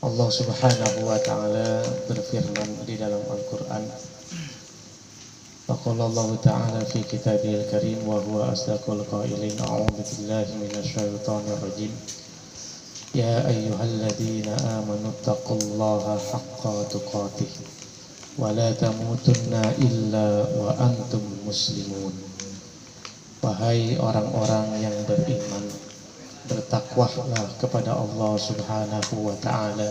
Allah Subhanahu wa taala berfirman di dalam Al-Qur'an, faqala Allah taala fi kitabihil karim wa huwa asdaqul qailin, a'udzu billahi minasyaitonir rajim. Ya ayyuhalladzina amanu taqullaha haqqa tuqatih wa la tamutunna illa wa antum muslimun. Wahai orang-orang yang beriman, bertakwalah kepada Allah Subhanahu wa ta'ala,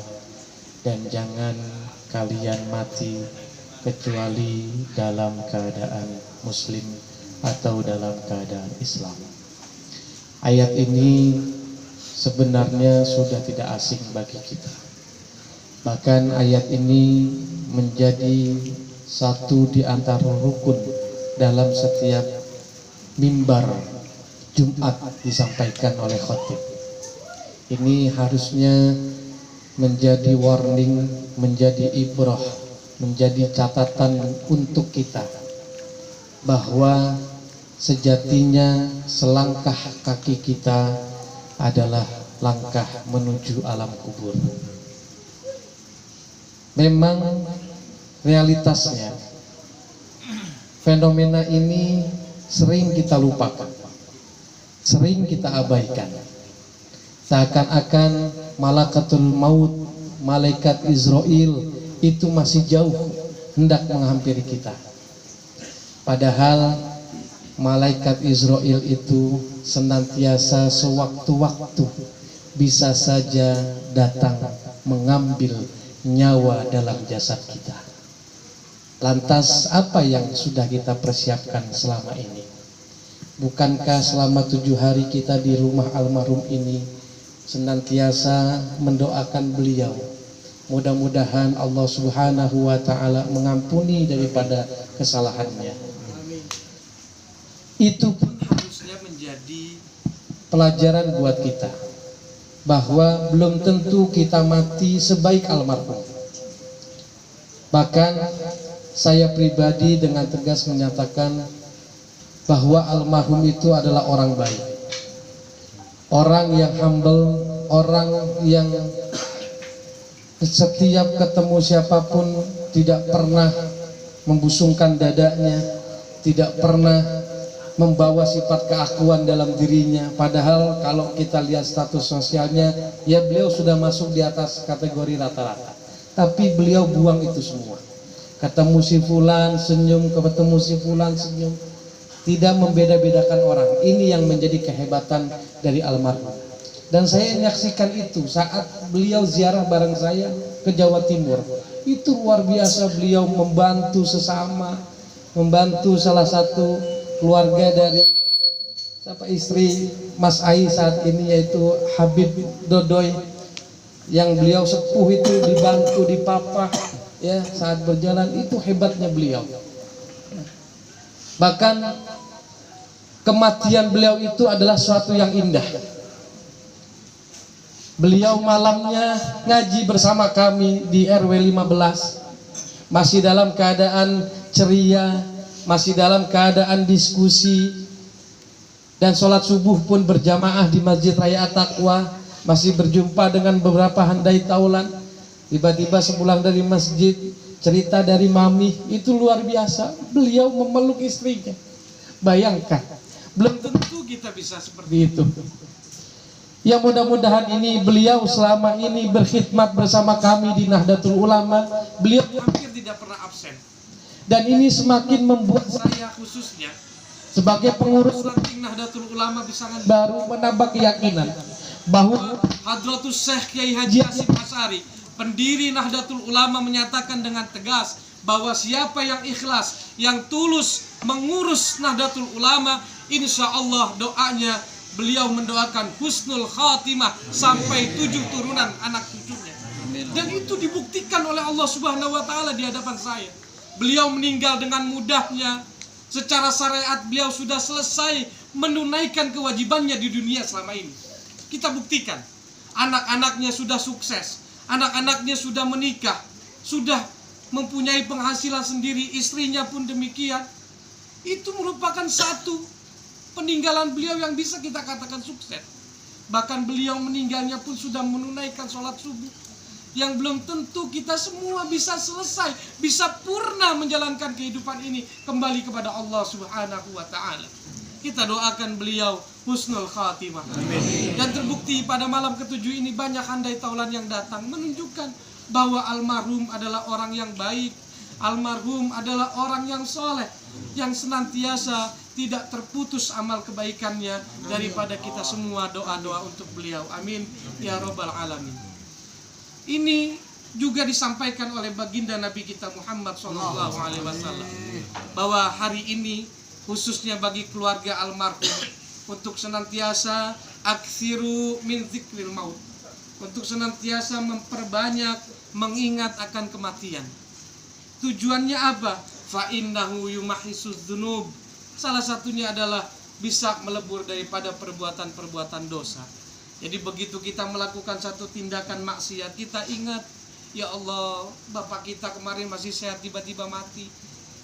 dan jangan kalian mati kecuali dalam keadaan muslim atau dalam keadaan Islam. Ayat ini sebenarnya sudah tidak asing bagi kita. Bahkan ayat ini menjadi satu di antara rukun dalam setiap mimbar Jumat disampaikan oleh khatib. Ini harusnya menjadi warning, menjadi ibrah, menjadi catatan untuk kita bahwa sejatinya selangkah kaki kita adalah langkah menuju alam kubur. Memang realitasnya fenomena ini sering kita lupakan, sering kita abaikan. Seakan-akan malakatul maut, malaikat Israel itu masih jauh hendak menghampiri kita. Padahal malaikat Israel itu senantiasa sewaktu-waktu bisa saja datang mengambil nyawa dalam jasad kita. Lantas apa yang sudah kita persiapkan selama ini? Bukankah selama 7 hari kita di rumah almarhum ini senantiasa mendoakan beliau, mudah-mudahan Allah Subhanahu wa ta'ala mengampuni daripada kesalahannya. Itu pun harusnya menjadi pelajaran buat kita, bahwa belum tentu kita mati sebaik almarhum. Bahkan saya pribadi dengan tegas menyatakan bahwa almarhum itu adalah orang baik, orang yang humble, orang yang setiap ketemu siapapun tidak pernah membusungkan dadanya, tidak pernah membawa sifat keakuan dalam dirinya. Padahal kalau kita lihat status sosialnya, ya beliau sudah masuk di atas kategori rata-rata, tapi beliau buang itu semua. Ketemu si fulan senyum, ketemu si fulan senyum, tidak membeda-bedakan orang. Ini yang menjadi kehebatan dari almarhum. Dan saya menyaksikan itu saat beliau ziarah bareng saya ke Jawa Timur. Itu luar biasa, beliau membantu sesama, membantu salah satu keluarga dari istri Mas Ai saat ini, yaitu Habib Dodoy, yang beliau sepuh itu dibantu, dipapah ya saat berjalan. Itu hebatnya beliau. Bahkan kematian beliau itu adalah suatu yang indah. Beliau malamnya ngaji bersama kami di RW 15, masih dalam keadaan ceria, masih dalam keadaan diskusi, dan sholat subuh pun berjamaah di Masjid Raya At-Taqwa. Masih berjumpa dengan beberapa handai taulan. Tiba-tiba sepulang dari masjid, cerita dari mami, itu luar biasa. Beliau memeluk istrinya. Bayangkan, belum tentu kita bisa seperti itu. Ya mudah-mudahan ini beliau selama ini berkhidmat bersama kami di Nahdlatul Ulama, beliau hampir tidak pernah absen. Dan ini semakin membuat saya khususnya sebagai pengurus ranting Nahdlatul Ulama Pisangan Baru menambah keyakinan bahwa Hadratus Syekh Kiai Haji Hasyim Asy'ari, pendiri Nahdlatul Ulama, menyatakan dengan tegas bahwa siapa yang ikhlas, yang tulus mengurus Nahdlatul Ulama, insya Allah doanya beliau mendoakan husnul khatimah sampai 7 turunan anak cucunya. Dan itu dibuktikan oleh Allah Subhanahu wa ta'ala di hadapan saya. Beliau meninggal dengan mudahnya. Secara syariat beliau sudah selesai menunaikan kewajibannya di dunia selama ini. Kita buktikan, anak-anaknya sudah sukses, anak-anaknya sudah menikah, sudah mempunyai penghasilan sendiri, istrinya pun demikian. Itu merupakan satu peninggalan beliau yang bisa kita katakan sukses. Bahkan beliau meninggalnya pun sudah menunaikan sholat subuh. yang belum tentu kita semua bisa selesai, bisa purna menjalankan kehidupan ini kembali kepada Allah Subhanahu wa taala. Kita doakan beliau husnul khatimah. Amin. Dan terbukti pada malam ketujuh ini banyak handai taulan yang datang menunjukkan bahwa almarhum adalah orang yang baik, almarhum adalah orang yang soleh, yang senantiasa tidak terputus amal kebaikannya. Daripada kita semua doa-doa untuk beliau. Amin ya robbal alamin. Ini juga disampaikan oleh baginda Nabi kita Muhammad SAW bahwa hari ini khususnya bagi keluarga almarhum untuk senantiasa aksiru min zikril maut, untuk senantiasa memperbanyak mengingat akan kematian. Tujuannya apa? Fa innahu yumahisuz dzunub. Salah satunya adalah bisa melebur daripada perbuatan-perbuatan dosa. Jadi begitu kita melakukan satu tindakan maksiat, kita ingat, ya Allah, bapak kita kemarin masih sehat tiba-tiba mati.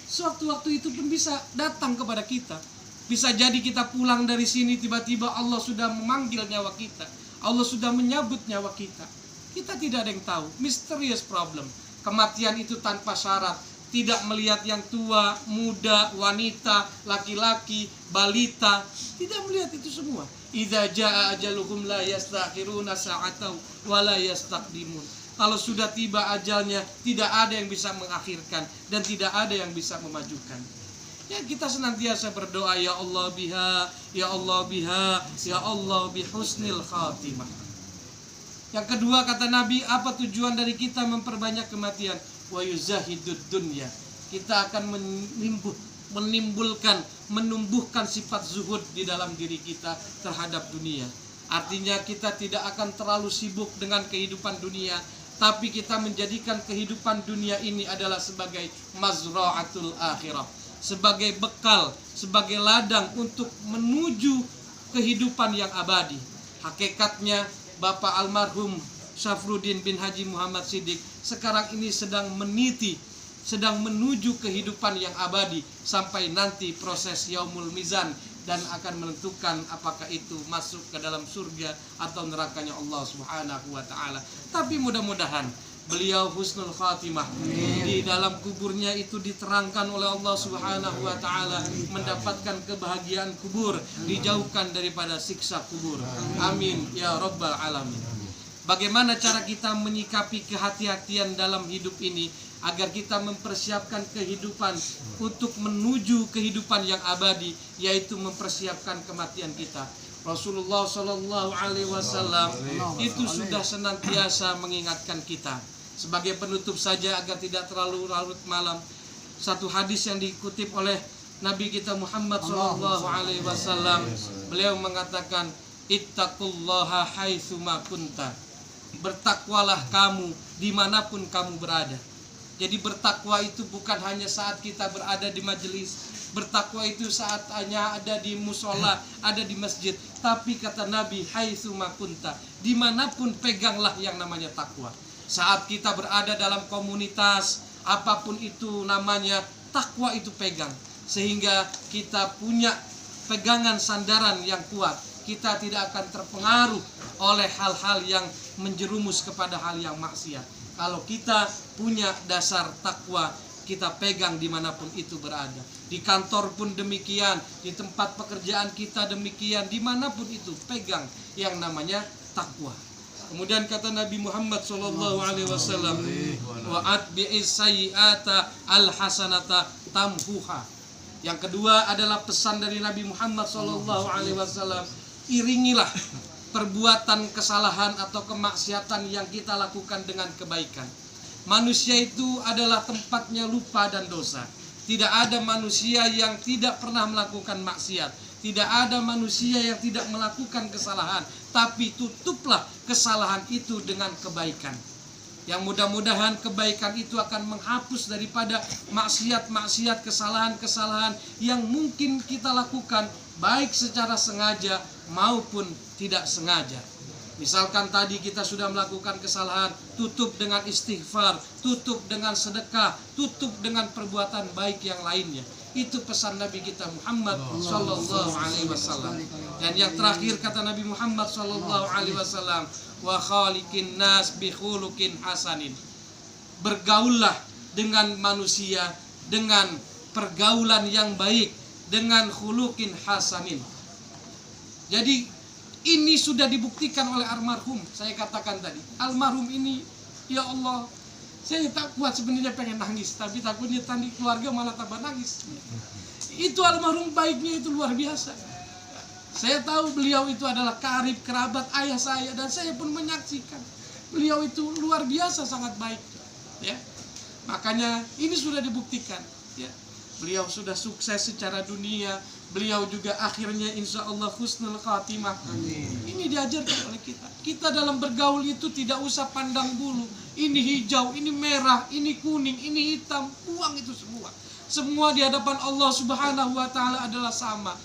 Sewaktu-waktu itu pun bisa datang kepada kita. Bisa jadi kita pulang dari sini tiba-tiba Allah sudah memanggil nyawa kita. Allah sudah menyabut nyawa kita. Kita tidak ada yang tahu. Mysterious problem. Kematian itu tanpa syarat. Tidak melihat yang tua, muda, wanita, laki-laki, balita. Tidak melihat itu semua. Idza jaa ajaluhum la yastakhiruna sa'atan wa la yastaqdimun. Kalau sudah tiba ajalnya, tidak ada yang bisa mengakhirkan dan tidak ada yang bisa memajukan. Ya, kita senantiasa berdoa, ya Allah biha, ya Allah biha, ya Allah bihusnil khatimah. Yang kedua kata Nabi, apa tujuan dari kita memperbanyak kematian? Wa yuzahidud dunya. Kita akan menumbuhkan sifat zuhud di dalam diri kita terhadap dunia. Artinya kita tidak akan terlalu sibuk dengan kehidupan dunia, tapi kita menjadikan kehidupan dunia ini adalah sebagai mazra'atul akhirah, sebagai bekal, sebagai ladang untuk menuju kehidupan yang abadi. Hakikatnya Bapak almarhum Syafruddin bin Haji Muhammad Siddiq sekarang ini sedang meniti, sedang menuju kehidupan yang abadi sampai nanti proses yaumul mizan dan akan menentukan apakah itu masuk ke dalam surga atau nerakanya Allah Subhanahu wa taala. Tapi mudah-mudahan beliau husnul khatimah. Di dalam kuburnya itu diterangkan oleh Allah Subhanahu wa taala, mendapatkan kebahagiaan kubur, dijauhkan daripada siksa kubur. Amin ya rabbal alamin. Bagaimana cara kita menyikapi kehati-hatian dalam hidup ini agar kita mempersiapkan kehidupan untuk menuju kehidupan yang abadi, yaitu mempersiapkan kematian kita. Rasulullah Shallallahu Alaihi Wasallam itu sudah senantiasa mengingatkan kita. Sebagai penutup saja agar tidak terlalu larut malam, satu hadis yang dikutip oleh Nabi kita Muhammad Shallallahu Alaihi Wasallam, beliau mengatakan, ittaqullaha haitsuma kunta. Bertakwalah kamu dimanapun kamu berada. Jadi bertakwa itu bukan hanya saat kita berada di majelis, bertakwa itu saat hanya ada di musola, ada di masjid. Tapi kata Nabi, haitsuma kunta, dimanapun peganglah yang namanya takwa. Saat kita berada dalam komunitas, apapun itu namanya, takwa itu pegang. Sehingga kita punya pegangan sandaran yang kuat. Kita tidak akan terpengaruh oleh hal-hal yang menjerumus kepada hal yang maksiat. Kalau kita punya dasar takwa, kita pegang dimanapun itu berada. Di kantor pun demikian, di tempat pekerjaan kita demikian, dimanapun itu pegang yang namanya takwa. Kemudian kata Nabi Muhammad SAW, wa atbi'is sayyi'ata al-hasanata tamhuha. Yang kedua adalah pesan dari Nabi Muhammad SAW, iringilah perbuatan kesalahan atau kemaksiatan yang kita lakukan dengan kebaikan. Manusia itu adalah tempatnya lupa dan dosa. Tidak ada manusia yang tidak pernah melakukan maksiat. Tidak ada manusia yang tidak melakukan kesalahan. Tapi tutuplah kesalahan itu dengan kebaikan. Yang mudah-mudahan kebaikan itu akan menghapus daripada maksiat-maksiat, kesalahan-kesalahan yang mungkin kita lakukan, baik secara sengaja maupun tidak sengaja. Misalkan tadi kita sudah melakukan kesalahan, tutup dengan istighfar, tutup dengan sedekah, tutup dengan perbuatan baik yang lainnya. Itu pesan Nabi kita Muhammad sallallahu alaihi wasallam. Dan yang terakhir kata Nabi Muhammad sallallahu alaihi wasallam, wa khaliqin nas bi khuluqin hasanin. Bergaullah dengan manusia dengan pergaulan yang baik, dengan khuluqin hasanin. Jadi ini sudah dibuktikan oleh almarhum. Saya katakan tadi, almarhum ini, ya Allah, saya tak kuat sebenarnya, pengen nangis, tapi takutnya tadi keluarga malah tambah nangis. Itu almarhum baiknya itu luar biasa. Saya tahu beliau itu adalah karib kerabat ayah saya, dan saya pun menyaksikan beliau itu luar biasa sangat baik. Ya, makanya ini sudah dibuktikan. Ya, beliau sudah sukses secara dunia. Beliau juga akhirnya insya Allah husnul khatimah. Ini diajarkan oleh kita. Kita dalam bergaul itu tidak usah pandang bulu. Ini hijau, ini merah, ini kuning, ini hitam. Buang itu semua. Semua di hadapan Allah Subhanahu wa ta'ala adalah sama.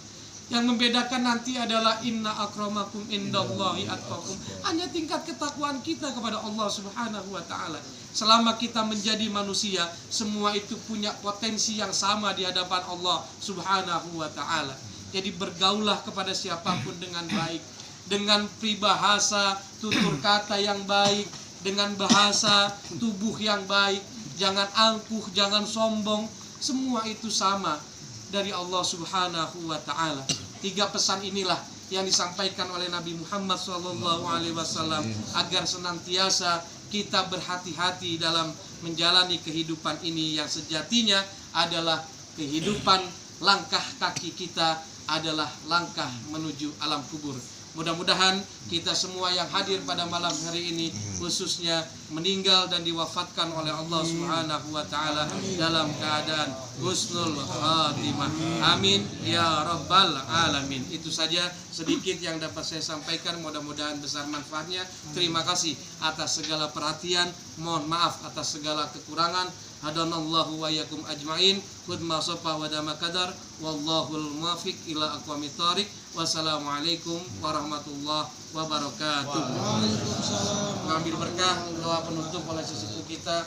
Yang membedakan nanti adalah inna akramakum indallahi atqakum. Hanya tingkat ketakwaan kita kepada Allah Subhanahu wa ta'ala. Selama kita menjadi manusia, semua itu punya potensi yang sama di hadapan Allah Subhanahu wa ta'ala. Jadi bergaulah kepada siapapun dengan baik, dengan peribahasa tutur kata yang baik, dengan bahasa tubuh yang baik. Jangan angkuh, jangan sombong. Semua itu sama dari Allah Subhanahu wa ta'ala. 3 pesan inilah yang disampaikan oleh Nabi Muhammad SAW agar senantiasa kita berhati-hati dalam menjalani kehidupan ini yang sejatinya adalah kehidupan. Langkah kaki kita adalah langkah menuju alam kubur. Mudah-mudahan kita semua yang hadir pada malam hari ini, khususnya meninggal dan diwafatkan oleh Allah Subhanahu wa ta'ala dalam keadaan husnul khatimah. Amin ya rabbal alamin. Itu saja sedikit yang dapat saya sampaikan, mudah-mudahan besar manfaatnya. Terima kasih atas segala perhatian, mohon maaf atas segala kekurangan. Hadanallahu wa yakum ajmain. Khud ma safa wa dama kadar. Wallahul muwaffiq ila aqwamit thoriq. Wassalamualaikum warahmatullahi wabarakatuh. Mengambil berkah doa penutup oleh sesepuh kita.